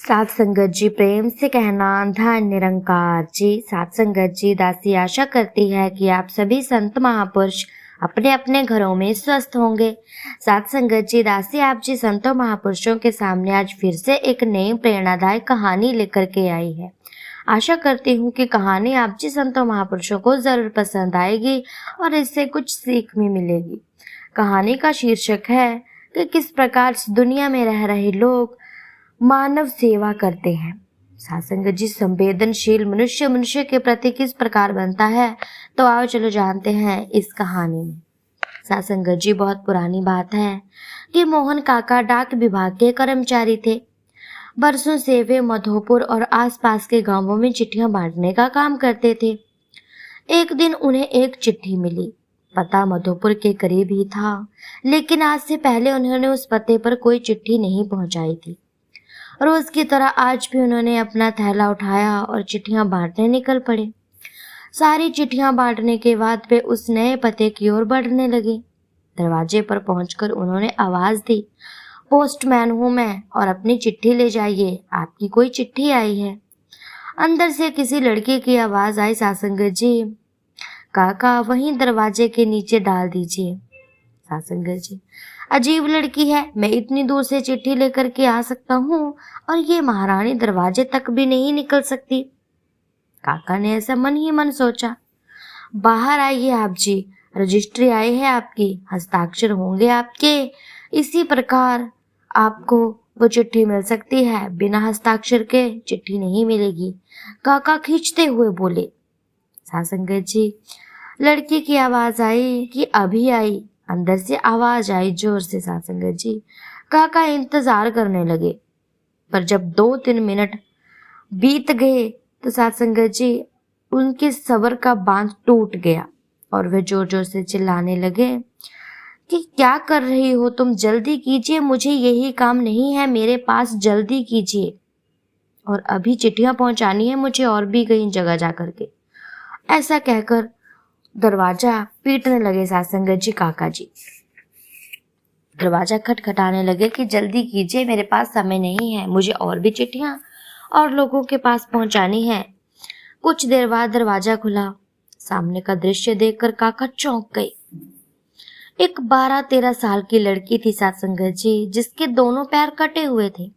सात संगत जी प्रेम से कहना धन निरंकार जी। सात संगत जी, दासी आशा करती है कि आप सभी संत महापुरुष अपने अपने घरों में स्वस्थ होंगे। सात संगत जी, दासी आप जी संतों महापुरुषों के सामने आज फिर से एक नई प्रेरणादायक कहानी लेकर के आई है। आशा करती हूँ कि कहानी आप जी संतों महापुरुषों को जरूर पसंद आएगी और इससे कुछ सीख भी मिलेगी। कहानी का शीर्षक है कि किस प्रकार दुनिया में रह रहे लोग मानव सेवा करते हैं। सात्संगत जी, संवेदनशील मनुष्य के प्रति किस प्रकार बनता है, तो आओ चलो जानते हैं इस कहानी में। सात्संगत जी, बहुत पुरानी बात है कि मोहन काका डाक विभाग के कर्मचारी थे। बरसों से वे मधोपुर और आसपास के गांवों में चिट्ठियां बांटने का काम करते थे। एक दिन उन्हें एक चिट्ठी मिली। पता मधोपुर के करीब ही था, लेकिन आज से पहले उन्होंने उस पते पर कोई चिट्ठी नहीं पहुंचाई थी। रोज की तरह आज भी उन्होंने अपना थैला उठाया और चिट्ठियां बांटने निकल पड़े। सारी चिट्ठियां बांटने के बाद वे उस नए पते की ओर बढ़ने लगे। दरवाजे पर पहुंचकर उन्होंने आवाज दी, पोस्टमैन हूं मैं और अपनी चिट्ठी ले जाइए, आपकी कोई चिट्ठी आई है। अंदर से किसी लड़के की आवाज आई, सात्संगत जी, काका वहीं दरवाजे के नीचे डाल दीजिए। सात्संगत जी, अजीब लड़की है, मैं इतनी दूर से चिट्ठी लेकर के आ सकता हूँ और ये महारानी दरवाजे तक भी नहीं निकल सकती। काका ने ऐसा मन ही मन सोचा। बाहर आइए आप जी, रजिस्ट्री आई है आपकी, हस्ताक्षर होंगे आपके, इसी प्रकार आपको वो चिट्ठी मिल सकती है, बिना हस्ताक्षर के चिट्ठी नहीं मिलेगी, काका खींचते हुए बोले। सात्संगत जी, लड़की की आवाज आई कि अभी आई। अंदर से आवाज आई जोर से, सात्संगत जी। काका इंतजार करने लगे, पर जब 2-3 मिनट बीत गए तो सात्संगत जी उनके सब्र का बांध टूट गया और वे जोर जोर से चिल्लाने लगे कि क्या कर रही हो तुम, जल्दी कीजिए, मुझे यही काम नहीं है मेरे पास, जल्दी कीजिए, और अभी चिट्ठियां पहुंचानी है मुझे और भी कहीं जगह जा करके। ऐसा कहकर दरवाजा पीटने लगे सात्संगत जी काका जी। दरवाजा खटखटाने लगे कि जल्दी कीजिए, मेरे पास समय नहीं है, मुझे और भी चिट्ठियां और लोगों के पास पहुंचानी है। कुछ देर बाद दरवाजा खुला। सामने का दृश्य देखकर काका चौंक गए। एक 12-13 साल की लड़की थी सात्संगत जी, जिसके दोनों पैर कटे हुए थे।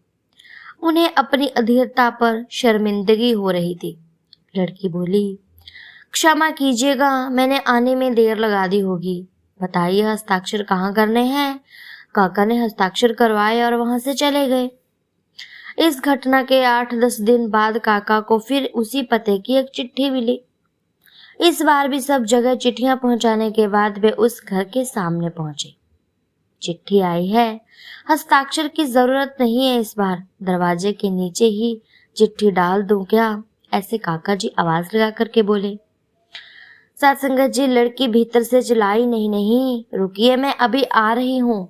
उन्हें अपनी अधीरता पर शर्मिंदगी हो रही थी। लड़की बोली, क्षमा कीजिएगा, मैंने आने में देर लगा दी होगी, बताइए हस्ताक्षर कहाँ करने हैं। काका ने हस्ताक्षर करवाए और वहां से चले गए। इस घटना के 8-10 दिन बाद काका को फिर उसी पते की एक चिट्ठी मिली। इस बार भी सब जगह चिट्ठियां पहुंचाने के बाद वे उस घर के सामने पहुंचे। चिट्ठी आई है, हस्ताक्षर की जरूरत नहीं है, इस बार दरवाजे के नीचे ही चिट्ठी डाल दूं क्या, ऐसे काका जी आवाज लगा करके बोले। सात्संगत जी, लड़की भीतर से चिल्लाई, नहीं, रुकिए, मैं अभी आ रही हूँ,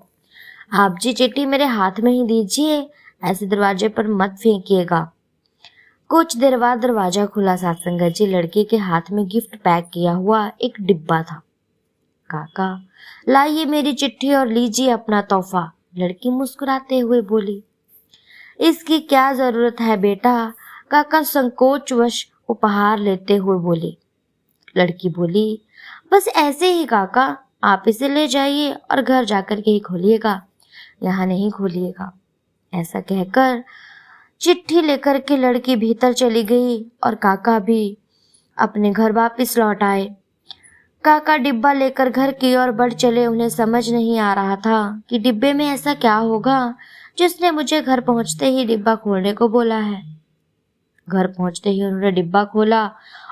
आप जी चिट्ठी मेरे हाथ में ही दीजिए, ऐसे दरवाजे पर मत फेंकिएगा। कुछ देर बाद दरवाजा खुला। सात्संगत जी, लड़की के हाथ में गिफ्ट पैक किया हुआ एक डिब्बा था। काका, लाइए मेरी चिट्ठी और लीजिए अपना तोहफा, लड़की मुस्कुराते हुए बोली। इसकी क्या जरूरत है बेटा, काका संकोचवश उपहार लेते हुए बोले। लड़की बोली, बस ऐसे ही काका, आप इसे ले जाइए और घर जाकर के ही खोलिएगा, यहाँ नहीं खोलिएगा। ऐसा कहकर चिट्ठी लेकर के लड़की भीतर चली गई और काका भी अपने घर वापस लौट आए। काका डिब्बा लेकर घर की ओर बढ़ चले। उन्हें समझ नहीं आ रहा था कि डिब्बे में ऐसा क्या होगा जिसने मुझे घर पहुंचते ही डिब्बा खोलने को बोला है। घर पहुंचते ही उन्होंने डिब्बा खोला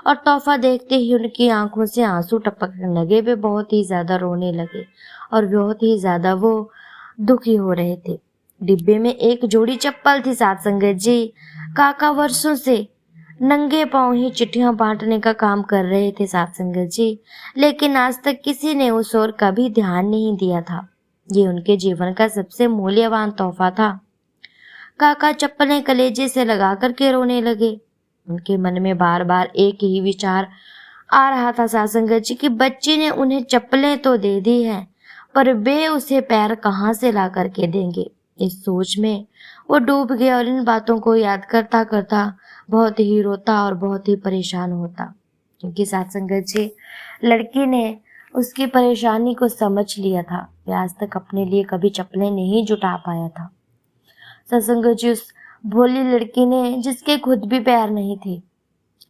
और तोहफा देखते ही उनकी आंखों से आंसू टपकने लगे। वे बहुत ही ज्यादा रोने लगे और बहुत ही ज्यादा वो दुखी हो रहे थे। डिब्बे में एक जोड़ी चप्पल थी सात्संगत जी। काका वर्षों से नंगे पांव ही चिट्ठियां बांटने का काम कर रहे थे सात्संगत जी, लेकिन आज तक किसी ने उस ओर कभी ध्यान नहीं दिया था। ये उनके जीवन का सबसे मूल्यवान तोहफा था। काका चप्पलें कलेजे से लगा करके रोने लगे। उनके मन में बार बार एक ही विचार आ रहा था सात्संगत जी कि बच्ची ने उन्हें चप्पलें तो दे दी है, पर वे उसे पैर कहाँ से ला करके देंगे। इस सोच में वो डूब गया और इन बातों को याद करता करता बहुत ही रोता और बहुत ही परेशान होता, क्योंकि साथ संगत जी लड़की ने उसकी परेशानी को समझ लिया था। वह आज तक अपने लिए कभी चप्पलें नहीं जुटा पाया था। सत्संगत जी उस भोली लड़की ने, जिसके खुद भी पैर नहीं थे,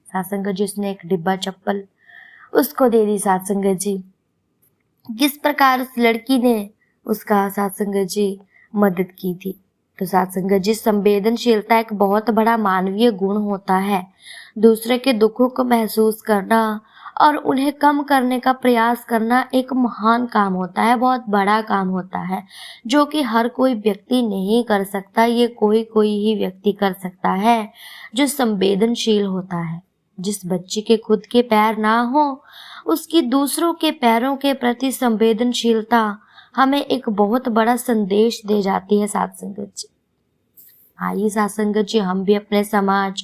सत्संगत जी उसने एक डिब्बा चप्पल उसको दे दी। सत्संगत जी किस प्रकार उस लड़की ने उसका सत्संगत जी मदद की थी। तो सत्संगत जी संवेदनशीलता एक बहुत बड़ा मानवीय गुण होता है। दूसरे के दुखों को महसूस करना और उन्हें कम करने का प्रयास करना एक महान काम होता है, बहुत बड़ा काम होता है, जो कि हर कोई व्यक्ति नहीं कर सकता। ये कोई ही व्यक्ति कर सकता है जो संवेदनशील होता है। जिस बच्चे के खुद के पैर ना हो, उसकी दूसरों के पैरों के प्रति संवेदनशीलता हमें एक बहुत बड़ा संदेश दे जाती है। साथ संगत जी आइए साथ संगत जी हम भी अपने समाज,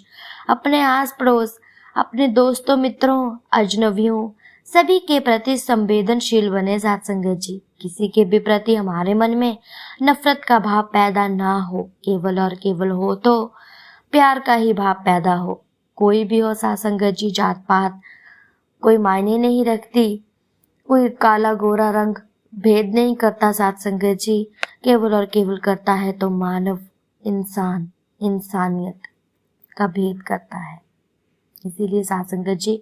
अपने आस पड़ोस, अपने दोस्तों मित्रों, अजनबियों सभी के प्रति संवेदनशील बने। साथ संगत जी किसी के भी प्रति हमारे मन में नफरत का भाव पैदा ना हो, केवल और केवल हो तो प्यार का ही भाव पैदा हो। कोई भी हो साथ संगत जी, जात पात कोई मायने नहीं रखती, कोई काला गोरा रंग भेद नहीं करता। साथ संगत जी केवल और केवल करता है तो मानव इंसानियत का भेद करता है। इसीलिए साथ संगत जी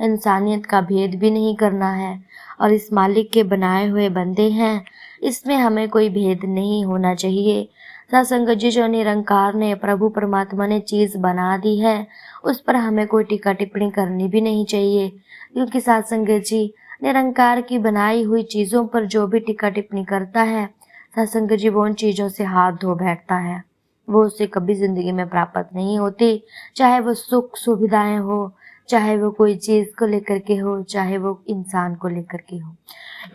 इंसानियत का भेद भी नहीं करना है, और इस मालिक के बनाए हुए बंदे हैं, इसमें हमें कोई भेद नहीं होना चाहिए। साथ संगत जी जो निरंकार ने, प्रभु परमात्मा ने चीज़ बना दी है, उस पर हमें कोई टीका टिप्पणी करनी भी नहीं चाहिए, क्योंकि साथ संगत जी निरंकार की बनाई हुई चीज़ों पर जो भी टीका टिप्पणी करता है, साथ संगत जी वो उन चीज़ों से हाथ धो बैठता है। वो उससे कभी ज़िंदगी में प्राप्त नहीं होती, चाहे वो सुख सुविधाएं हो, चाहे वो कोई चीज़ को लेकर के हो, चाहे वो इंसान को लेकर के हो।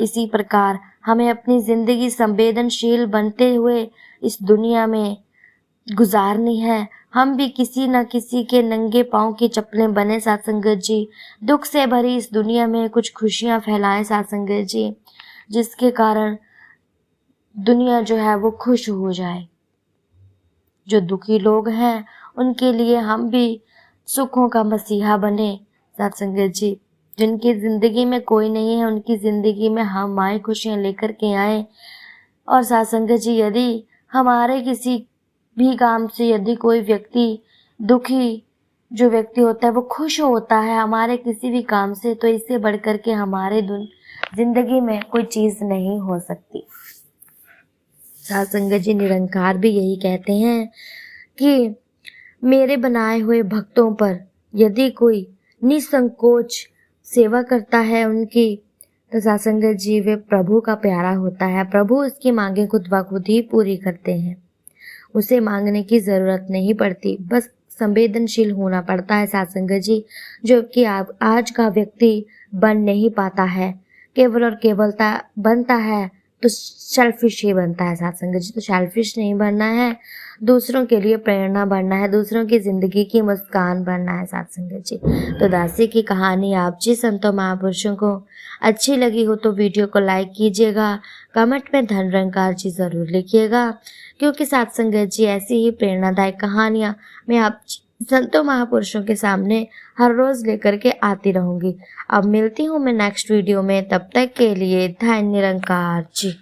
इसी प्रकार हमें अपनी ज़िंदगी संवेदनशील बनते हुए इस दुनिया में गुजारनी है। हम भी किसी न किसी के नंगे पाँव की चप्पलें बने। साथ संगत जी दुख से भरी इस दुनिया में कुछ खुशियाँ फैलाएं। साथ संगत जी जिसके कारण दुनिया जो है वो खुश हो जाए। जो दुखी लोग हैं उनके लिए हम भी सुखों का मसीहा बने। साथ संगत जी जिनकी ज़िंदगी में कोई नहीं है, उनकी ज़िंदगी में हम आए, खुशियाँ लेकर के आए। और साथ संगत जी यदि हमारे किसी भी काम से यदि कोई व्यक्ति दुखी जो व्यक्ति होता है वो खुश होता है हमारे किसी भी काम से, तो इससे बढ़कर के हमारे ज़िंदगी में कोई चीज़ नहीं हो सकती। साथ संगत जी निरंकार भी यही कहते हैं कि मेरे बनाए हुए भक्तों पर यदि कोई निसंकोच सेवा करता है उनकी, तो साथ संगत जी वे प्रभु का प्यारा होता है। प्रभु उसकी मांगे खुद ब खुद ही पूरी करते हैं, उसे मांगने की ज़रूरत नहीं पड़ती, बस संवेदनशील होना पड़ता है। साथ संगत जी जो कि आज का व्यक्ति बन नहीं पाता है, केवल और केवल बनता है तो सेल्फिश ही बनता है। साथ संगत जी तो सेल्फिश नहीं बनना है, दूसरों के लिए प्रेरणा बनना है, दूसरों की ज़िंदगी की मुस्कान बनना है। साथ संगत जी तो दासी की कहानी आप जी संतों महापुरुषों को अच्छी लगी हो तो वीडियो को लाइक कीजिएगा, कमेंट में धन निरंकार जी ज़रूर लिखिएगा, क्योंकि साथ संगत जी ऐसी ही प्रेरणादायक कहानियाँ मैं आप संतों महापुरुषों के सामने हर रोज़ लेकर के आती रहूँगी। अब मिलती हूँ मैं नेक्स्ट वीडियो में, तब तक के लिए धन निरंकार जी।